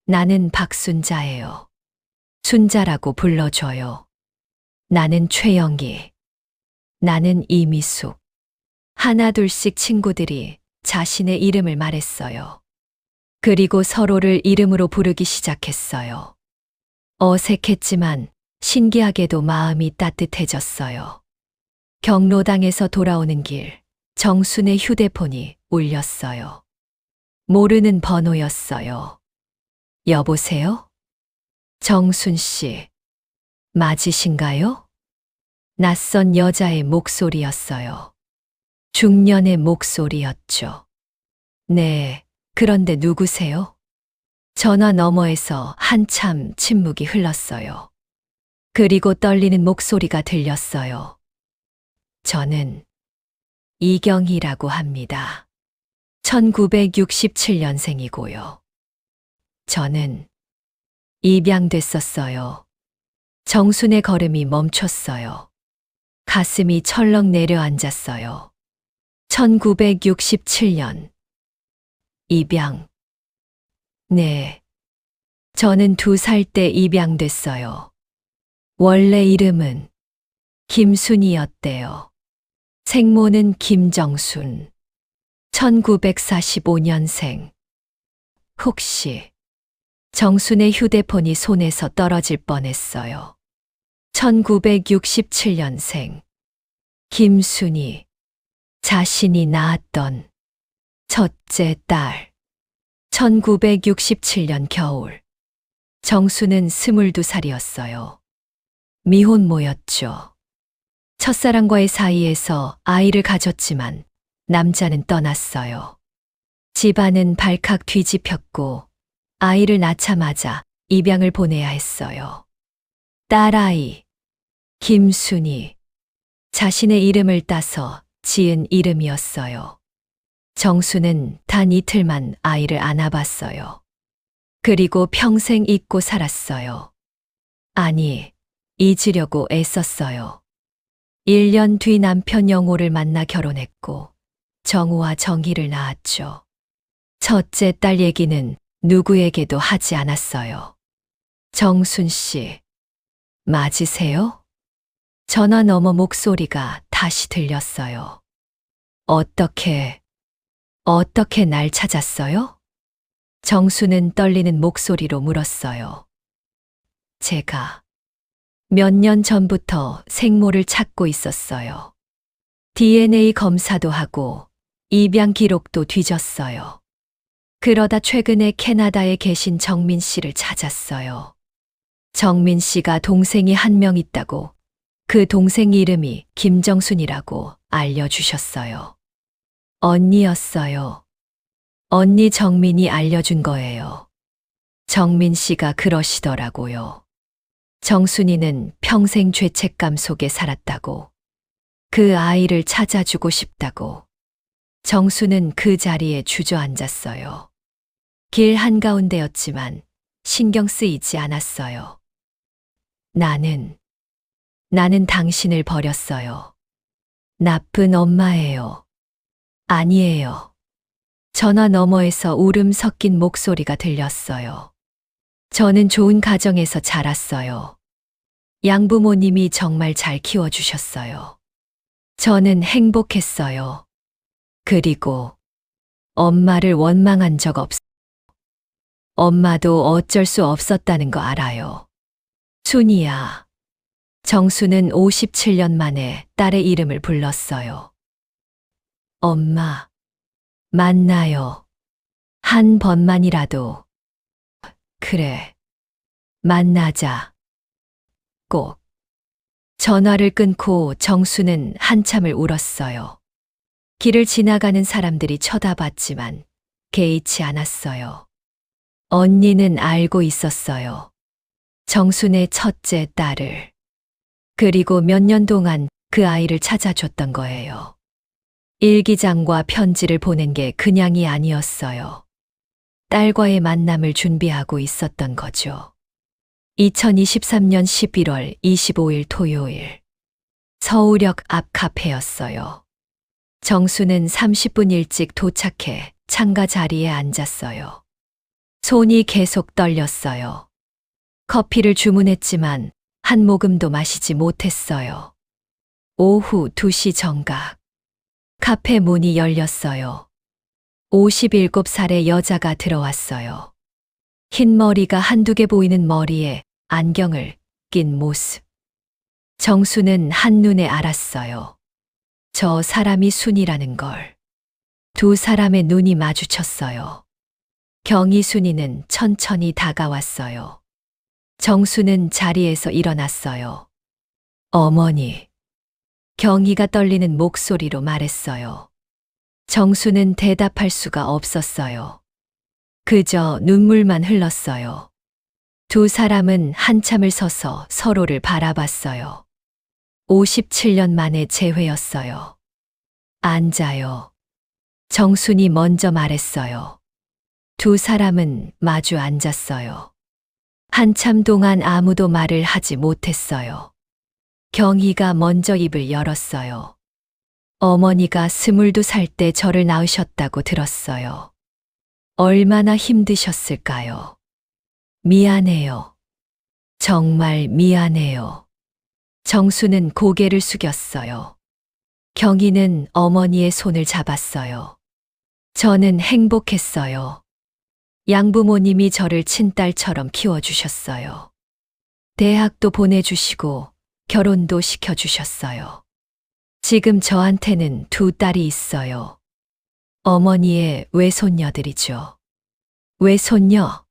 나는 박순자예요. 순자라고 불러줘요. 나는 최영희. 나는 이미숙. 하나둘씩 친구들이 자신의 이름을 말했어요. 그리고 서로를 이름으로 부르기 시작했어요. 어색했지만 신기하게도 마음이 따뜻해졌어요. 경로당에서 돌아오는 길, 정순의 휴대폰이 울렸어요. 모르는 번호였어요. 여보세요? 정순 씨, 맞으신가요? 낯선 여자의 목소리였어요. 중년의 목소리였죠. 네, 그런데 누구세요? 전화 너머에서 한참 침묵이 흘렀어요. 그리고 떨리는 목소리가 들렸어요. 저는 이경희라고 합니다. 1967년생이고요. 저는 입양됐었어요. 정순의 걸음이 멈췄어요. 가슴이 철렁 내려앉았어요. 1967년. 입양. 네. 저는 2살 때 입양됐어요. 원래 이름은 김순이었대요. 생모는 김정순. 1945년생. 혹시 정순의 휴대폰이 손에서 떨어질 뻔했어요. 1967년생. 김순이. 자신이 낳았던 첫째 딸. 1967년 겨울. 정수는 22살이었어요. 미혼모였죠. 첫사랑과의 사이에서 아이를 가졌지만 남자는 떠났어요. 집안은 발칵 뒤집혔고 아이를 낳자마자 입양을 보내야 했어요. 딸아이, 김순이. 자신의 이름을 따서 지은 이름이었어요. 정수는 단 이틀만 아이를 안아봤어요. 그리고 평생 잊고 살았어요. 아니, 잊으려고 애썼어요. 1년 뒤 남편 영호를 만나 결혼했고 정우와 정희를 낳았죠. 첫째 딸 얘기는 누구에게도 하지 않았어요. 정순 씨, 맞으세요? 전화 너머 목소리가 다시 들렸어요. 어떻게 날 찾았어요? 정수는 떨리는 목소리로 물었어요. 제가 몇 년 전부터 생모를 찾고 있었어요. DNA 검사도 하고 입양 기록도 뒤졌어요. 그러다 최근에 캐나다에 계신 정민 씨를 찾았어요. 정민 씨가 동생이 한 명 있다고 그 동생 이름이 김정순이라고 알려주셨어요. 언니였어요. 언니 정민이 알려준 거예요. 정민 씨가 그러시더라고요. 정순이는 평생 죄책감 속에 살았다고. 그 아이를 찾아주고 싶다고. 정수는 그 자리에 주저앉았어요. 길 한가운데였지만 신경 쓰이지 않았어요. 나는 당신을 버렸어요. 나쁜 엄마예요. 아니에요. 전화 너머에서 울음 섞인 목소리가 들렸어요. 저는 좋은 가정에서 자랐어요. 양부모님이 정말 잘 키워주셨어요. 저는 행복했어요. 그리고 엄마를 원망한 적 없어요. 엄마도 어쩔 수 없었다는 거 알아요. 순이야. 정수는 57년 만에 딸의 이름을 불렀어요. 엄마, 만나요. 한 번만이라도. 그래. 만나자. 꼭. 전화를 끊고 정수는 한참을 울었어요. 길을 지나가는 사람들이 쳐다봤지만 개의치 않았어요. 언니는 알고 있었어요. 정순의 첫째 딸을. 그리고 몇 년 동안 그 아이를 찾아줬던 거예요. 일기장과 편지를 보낸 게 그냥이 아니었어요. 딸과의 만남을 준비하고 있었던 거죠. 2023년 11월 25일 토요일. 서울역 앞 카페였어요. 정수는 30분 일찍 도착해 창가 자리에 앉았어요. 손이 계속 떨렸어요. 커피를 주문했지만 한 모금도 마시지 못했어요. 오후 2시 정각. 카페 문이 열렸어요. 57살의 여자가 들어왔어요. 흰 머리가 한두 개 보이는 머리에 안경을 낀 모습. 정수는 한눈에 알았어요. 저 사람이 순이라는 걸. 두 사람의 눈이 마주쳤어요. 경희순이는 천천히 다가왔어요. 정수는 자리에서 일어났어요. 어머니. 경희가 떨리는 목소리로 말했어요. 정수는 대답할 수가 없었어요. 그저 눈물만 흘렀어요. 두 사람은 한참을 서서 서로를 바라봤어요. 57년 만의 재회였어요. 앉아요. 정순이 먼저 말했어요. 두 사람은 마주 앉았어요. 한참 동안 아무도 말을 하지 못했어요. 경희가 먼저 입을 열었어요. 어머니가 22살 때 저를 낳으셨다고 들었어요. 얼마나 힘드셨을까요? 미안해요. 정말 미안해요. 정수는 고개를 숙였어요. 경희는 어머니의 손을 잡았어요. 저는 행복했어요. 양부모님이 저를 친딸처럼 키워주셨어요. 대학도 보내주시고 결혼도 시켜주셨어요. 지금 저한테는 두 딸이 있어요. 어머니의 외손녀들이죠. 외손녀.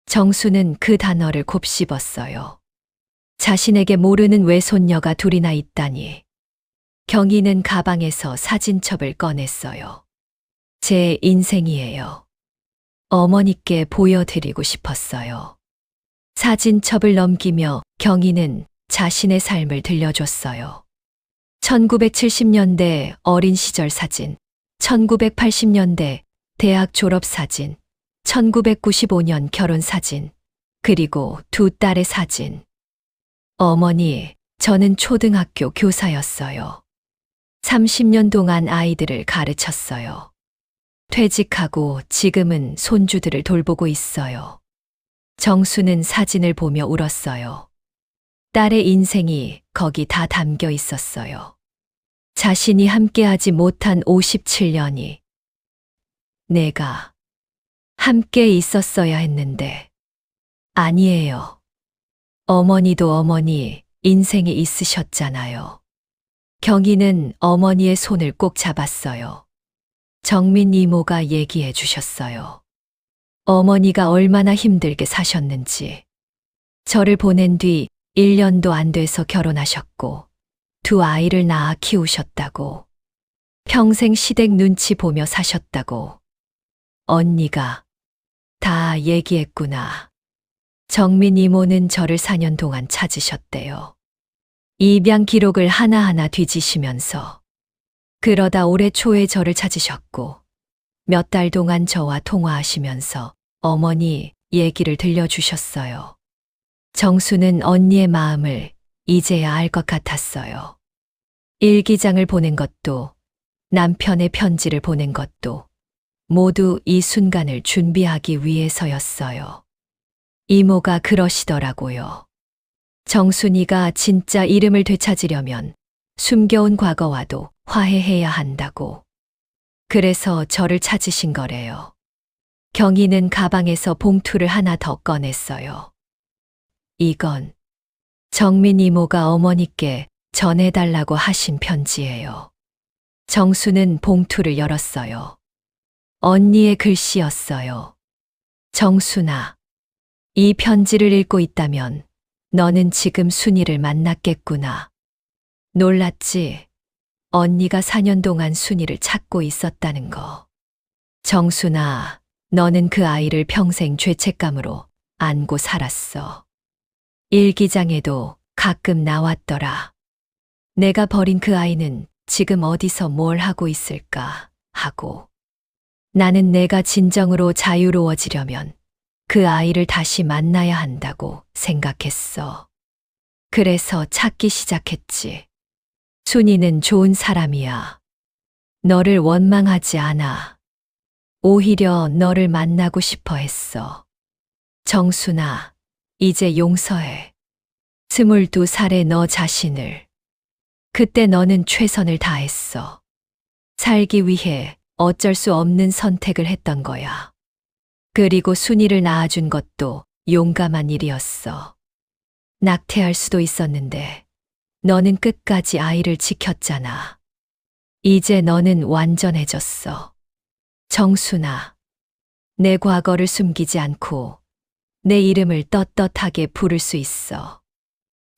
정수는 그 단어를 곱씹었어요. 자신에게 모르는 외손녀가 둘이나 있다니. 경희는 가방에서 사진첩을 꺼냈어요. 제 인생이에요. 어머니께 보여드리고 싶었어요. 사진첩을 넘기며 경희는 자신의 삶을 들려줬어요. 1970년대 어린 시절 사진, 1980년대 대학 졸업 사진, 1995년 결혼 사진, 그리고 두 딸의 사진. 어머니, 저는 초등학교 교사였어요. 30년 동안 아이들을 가르쳤어요. 퇴직하고 지금은 손주들을 돌보고 있어요. 정수는 사진을 보며 울었어요. 딸의 인생이 거기 다 담겨 있었어요. 자신이 함께하지 못한 57년이 내가 함께 있었어야 했는데 아니에요. 어머니도 어머니 인생이 있으셨잖아요. 경희는 어머니의 손을 꼭 잡았어요. 정민 이모가 얘기해 주셨어요. 어머니가 얼마나 힘들게 사셨는지. 저를 보낸 뒤 1년도 안 돼서 결혼하셨고 두 아이를 낳아 키우셨다고. 평생 시댁 눈치 보며 사셨다고. 언니가 다 얘기했구나. 정민 이모는 저를 4년 동안 찾으셨대요. 입양 기록을 하나하나 뒤지시면서. 그러다 올해 초에 저를 찾으셨고 몇 달 동안 저와 통화하시면서 어머니 얘기를 들려주셨어요. 정수는 언니의 마음을 이제야 알 것 같았어요. 일기장을 보낸 것도 남편의 편지를 보낸 것도 모두 이 순간을 준비하기 위해서였어요. 이모가 그러시더라고요. 정순이가 진짜 이름을 되찾으려면 숨겨온 과거와도 화해해야 한다고. 그래서 저를 찾으신 거래요. 경희는 가방에서 봉투를 하나 더 꺼냈어요. 이건 정민 이모가 어머니께 전해달라고 하신 편지예요. 정수는 봉투를 열었어요. 언니의 글씨였어요. 정순아, 이 편지를 읽고 있다면 너는 지금 순이를 만났겠구나. 놀랐지? 언니가 4년 동안 순이를 찾고 있었다는 거. 정순아, 너는 그 아이를 평생 죄책감으로 안고 살았어. 일기장에도 가끔 나왔더라. 내가 버린 그 아이는 지금 어디서 뭘 하고 있을까 하고. 나는 내가 진정으로 자유로워지려면 그 아이를 다시 만나야 한다고 생각했어. 그래서 찾기 시작했지. 순이는 좋은 사람이야. 너를 원망하지 않아. 오히려 너를 만나고 싶어 했어. 정순아, 이제 용서해. 22살의 너 자신을. 그때 너는 최선을 다했어. 살기 위해 어쩔 수 없는 선택을 했던 거야. 그리고 순이를 낳아준 것도 용감한 일이었어. 낙태할 수도 있었는데 너는 끝까지 아이를 지켰잖아. 이제 너는 완전해졌어. 정순아, 내 과거를 숨기지 않고 내 이름을 떳떳하게 부를 수 있어.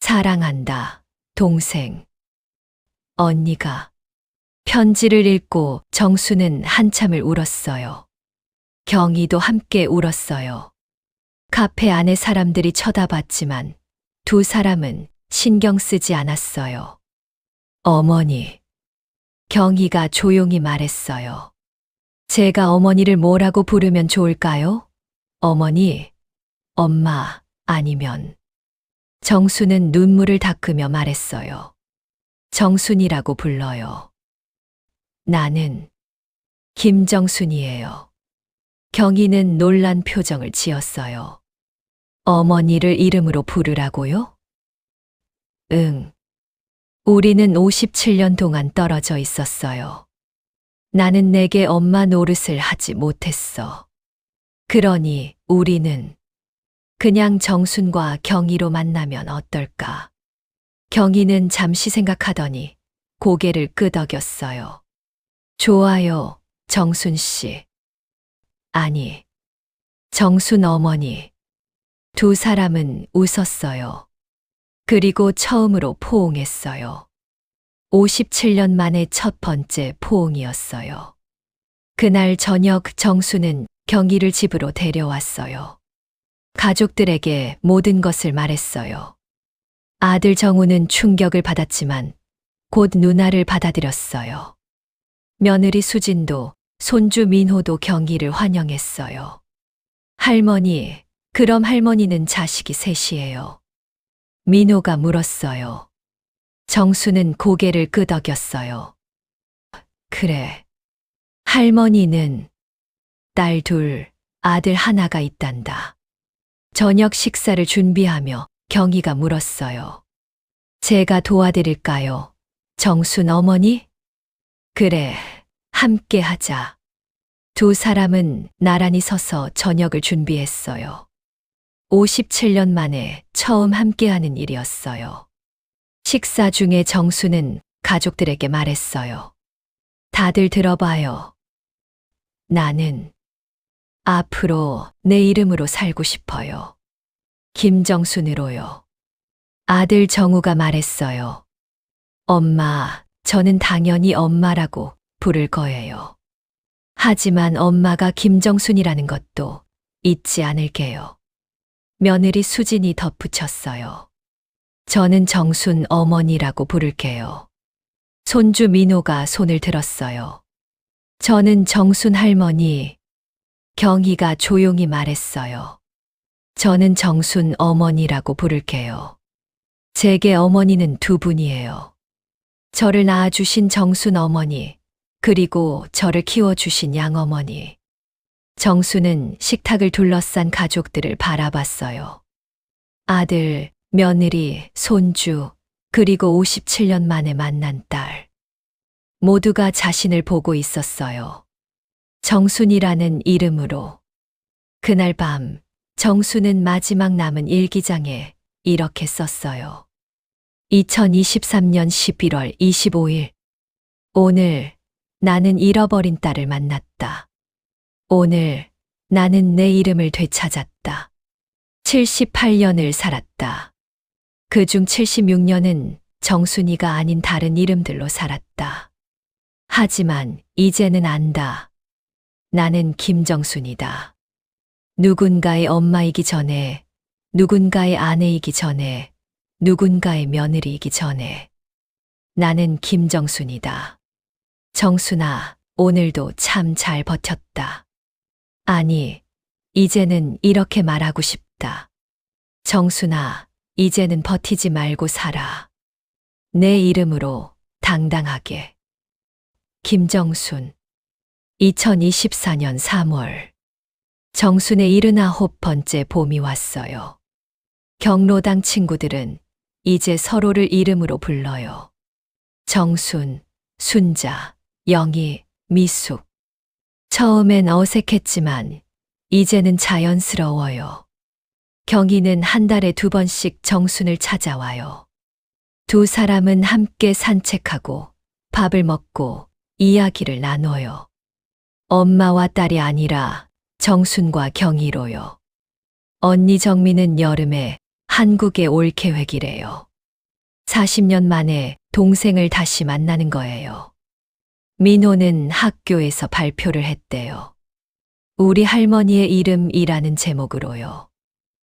사랑한다, 동생. 언니가 편지를 읽고 정수는 한참을 울었어요. 경희도 함께 울었어요. 카페 안에 사람들이 쳐다봤지만 두 사람은 신경 쓰지 않았어요. 어머니. 경희가 조용히 말했어요. 제가 어머니를 뭐라고 부르면 좋을까요? 어머니, 엄마, 아니면. 정수는 눈물을 닦으며 말했어요. 정순이라고 불러요. 나는 김정순이에요. 경희는 놀란 표정을 지었어요. 어머니를 이름으로 부르라고요? 응. 우리는 57년 동안 떨어져 있었어요. 나는 내게 엄마 노릇을 하지 못했어. 그러니 우리는 그냥 정순과 경희로 만나면 어떨까? 경희는 잠시 생각하더니 고개를 끄덕였어요. 좋아요, 정순 씨. 아니, 정순 어머니. 두 사람은 웃었어요. 그리고 처음으로 포옹했어요. 57년 만에 첫 번째 포옹이었어요. 그날 저녁 정수는 경희를 집으로 데려왔어요. 가족들에게 모든 것을 말했어요. 아들 정우는 충격을 받았지만 곧 누나를 받아들였어요. 며느리 수진도 손주 민호도 경희를 환영했어요. 할머니, 그럼 할머니는 자식이 셋이에요. 민호가 물었어요. 정수는 고개를 끄덕였어요. 그래. 할머니는 딸 둘, 아들 하나가 있단다. 저녁 식사를 준비하며 경희가 물었어요. 제가 도와드릴까요? 정순 어머니? 그래, 함께 하자. 두 사람은 나란히 서서 저녁을 준비했어요. 57년 만에 처음 함께하는 일이었어요. 식사 중에 정수는 가족들에게 말했어요. 다들 들어봐요. 나는 앞으로 내 이름으로 살고 싶어요. 김정순으로요. 아들 정우가 말했어요. 엄마, 저는 당연히 엄마라고 부를 거예요. 하지만 엄마가 김정순이라는 것도 잊지 않을게요. 며느리 수진이 덧붙였어요. 저는 정순 어머니라고 부를게요. 손주 민호가 손을 들었어요. 저는 정순 할머니. 경희가 조용히 말했어요. 저는 정순 어머니라고 부를게요. 제게 어머니는 두 분이에요. 저를 낳아주신 정순 어머니, 그리고 저를 키워주신 양어머니. 정순은 식탁을 둘러싼 가족들을 바라봤어요. 아들, 며느리, 손주, 그리고 57년 만에 만난 딸. 모두가 자신을 보고 있었어요. 정순이라는 이름으로. 그날 밤, 정순은 마지막 남은 일기장에 이렇게 썼어요. 2023년 11월 25일. 오늘 나는 잃어버린 딸을 만났다. 오늘 나는 내 이름을 되찾았다. 78년을 살았다. 그중 76년은 정순이가 아닌 다른 이름들로 살았다. 하지만 이제는 안다. 나는 김정순이다. 누군가의 엄마이기 전에, 누군가의 아내이기 전에, 누군가의 며느리이기 전에. 나는 김정순이다. 정순아, 오늘도 참 잘 버텼다. 아니, 이제는 이렇게 말하고 싶다. 정순아, 이제는 버티지 말고 살아. 내 이름으로 당당하게. 김정순. 2024년 3월. 정순의 79번째 봄이 왔어요. 경로당 친구들은 이제 서로를 이름으로 불러요. 정순, 순자, 영희, 미숙. 처음엔 어색했지만 이제는 자연스러워요. 경희는 한 달에 2번씩 정순을 찾아와요. 두 사람은 함께 산책하고 밥을 먹고 이야기를 나눠요. 엄마와 딸이 아니라 정순과 경희로요. 언니 정민은 여름에 한국에 올 계획이래요. 40년 만에 동생을 다시 만나는 거예요. 민호는 학교에서 발표를 했대요. 우리 할머니의 이름이라는 제목으로요.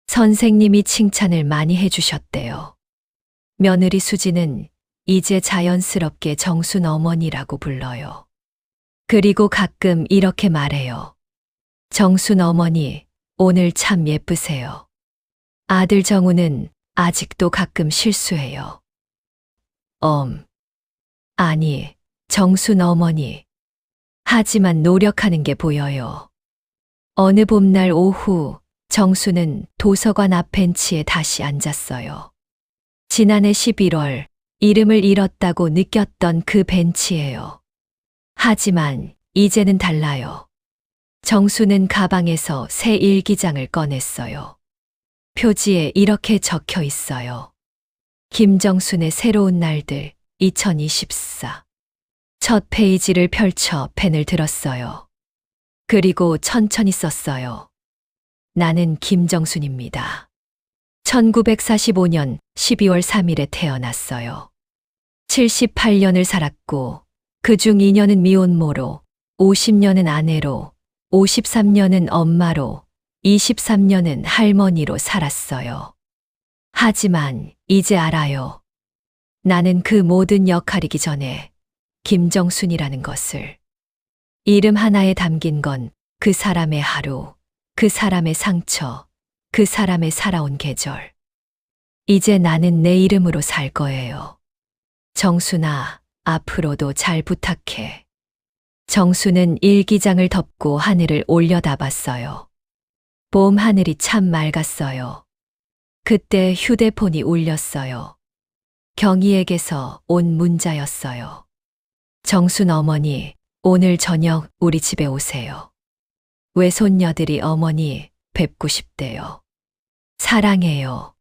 선생님이 칭찬을 많이 해주셨대요. 며느리 수지는 이제 자연스럽게 정순 어머니라고 불러요. 그리고 가끔 이렇게 말해요. 정순 어머니, 오늘 참 예쁘세요. 아들 정우는 아직도 가끔 실수해요. 아니, 정순 어머니. 하지만 노력하는 게 보여요. 어느 봄날 오후, 정순은 도서관 앞 벤치에 다시 앉았어요. 지난해 11월, 이름을 잃었다고 느꼈던 그 벤치예요. 하지만 이제는 달라요. 정순은 가방에서 새 일기장을 꺼냈어요. 표지에 이렇게 적혀 있어요. 김정순의 새로운 날들 2024. 첫 페이지를 펼쳐 펜을 들었어요. 그리고 천천히 썼어요. 나는 김정순입니다. 1945년 12월 3일에 태어났어요. 78년을 살았고 그중 2년은 미혼모로, 50년은 아내로, 53년은 엄마로, 23년은 할머니로 살았어요. 하지만 이제 알아요. 나는 그 모든 역할이기 전에 김정순이라는 것을. 이름 하나에 담긴 건 그 사람의 하루, 그 사람의 상처, 그 사람의 살아온 계절. 이제 나는 내 이름으로 살 거예요. 정순아, 앞으로도 잘 부탁해. 정수는 일기장을 덮고 하늘을 올려다봤어요. 봄 하늘이 참 맑았어요. 그때 휴대폰이 울렸어요. 경희에게서 온 문자였어요. 정순 어머니, 오늘 저녁 우리 집에 오세요. 외손녀들이 어머니 뵙고 싶대요. 사랑해요.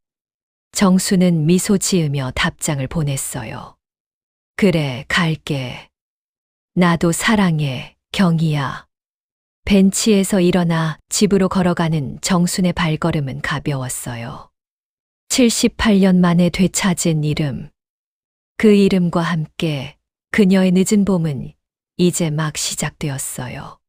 정수는 미소 지으며 답장을 보냈어요. 그래, 갈게. 나도 사랑해, 경희야. 벤치에서 일어나 집으로 걸어가는 정순의 발걸음은 가벼웠어요. 78년 만에 되찾은 이름. 그 이름과 함께 그녀의 늦은 봄은 이제 막 시작되었어요.